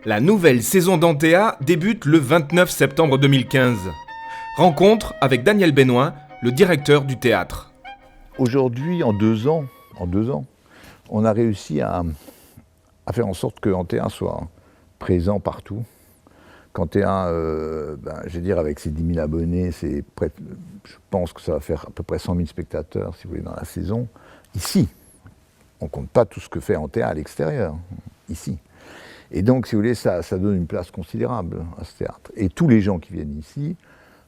La nouvelle saison d'Antea débute le 29 septembre 2015. Rencontre avec Daniel Benoît, le directeur du théâtre. Aujourd'hui, en deux ans, on a réussi à faire en sorte que Antea soit présent partout. Qu'Antea, je veux dire, avec ses 10 000 abonnés, je pense que ça va faire à peu près 100 000 spectateurs, si vous voulez, dans la saison. Ici, on ne compte pas tout ce que fait Antea à l'extérieur, ici. Et donc, si vous voulez, ça donne une place considérable à ce théâtre. Et tous les gens qui viennent ici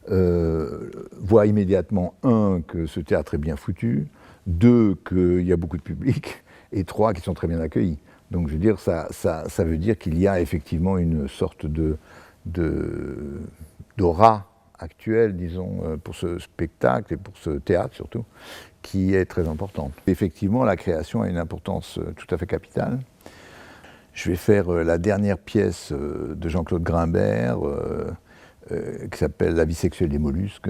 voient immédiatement, un, que ce théâtre est bien foutu, deux, qu'il y a beaucoup de public, et trois, qu'ils sont très bien accueillis. Donc, je veux dire, ça veut dire qu'il y a effectivement une sorte d'aura actuelle, disons, pour ce spectacle et pour ce théâtre surtout, qui est très importante. Effectivement, la création a une importance tout à fait capitale. Je vais faire la dernière pièce de Jean-Claude Grimbert, qui s'appelle La vie sexuelle des mollusques,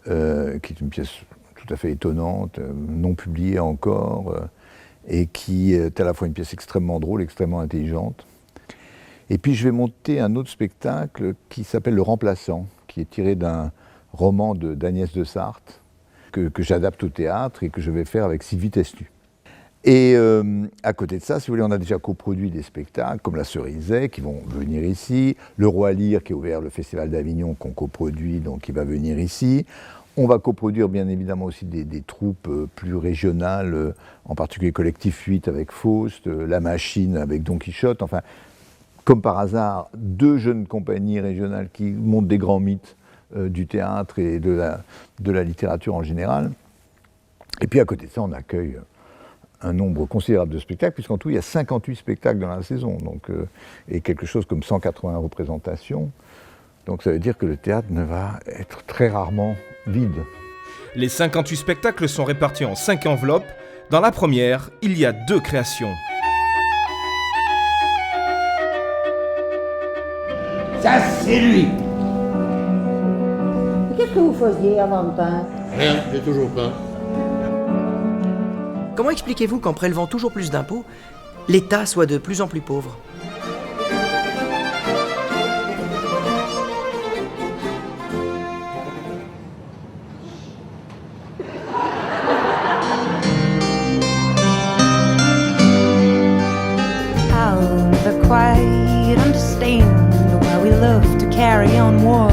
qui est une pièce tout à fait étonnante, non publiée encore, et qui est à la fois une pièce extrêmement drôle, extrêmement intelligente. Et puis je vais monter un autre spectacle qui s'appelle Le Remplaçant, qui est tiré d'un roman d'Agnès de Sarthe, que j'adapte au théâtre et que je vais faire avec Sylvie Testu. Et à côté de ça, si vous voulez, on a déjà coproduit des spectacles comme La Cerisay, qui vont venir ici, Le Roi Lear, qui a ouvert le Festival d'Avignon, qu'on coproduit, donc qui va venir ici. On va coproduire bien évidemment aussi des troupes plus régionales, en particulier Collectif 8 avec Faust, La Machine avec Don Quichotte, enfin, comme par hasard, deux jeunes compagnies régionales qui montent des grands mythes du théâtre et de la littérature en général. Et puis à côté de ça, on accueille un nombre considérable de spectacles, puisqu'en tout, il y a 58 spectacles dans la saison, donc, et quelque chose comme 180 représentations. Donc ça veut dire que le théâtre ne va être très rarement vide. Les 58 spectacles sont répartis en 5 enveloppes. Dans la première, il y a 2 créations. Ça, c'est lui. Qu'est-ce que vous faisiez avant de peindre? Rien, j'ai toujours peint. Comment expliquez-vous qu'en prélevant toujours plus d'impôts, l'État soit de plus en plus pauvre ? I'll never quite understand why we love to carry on war.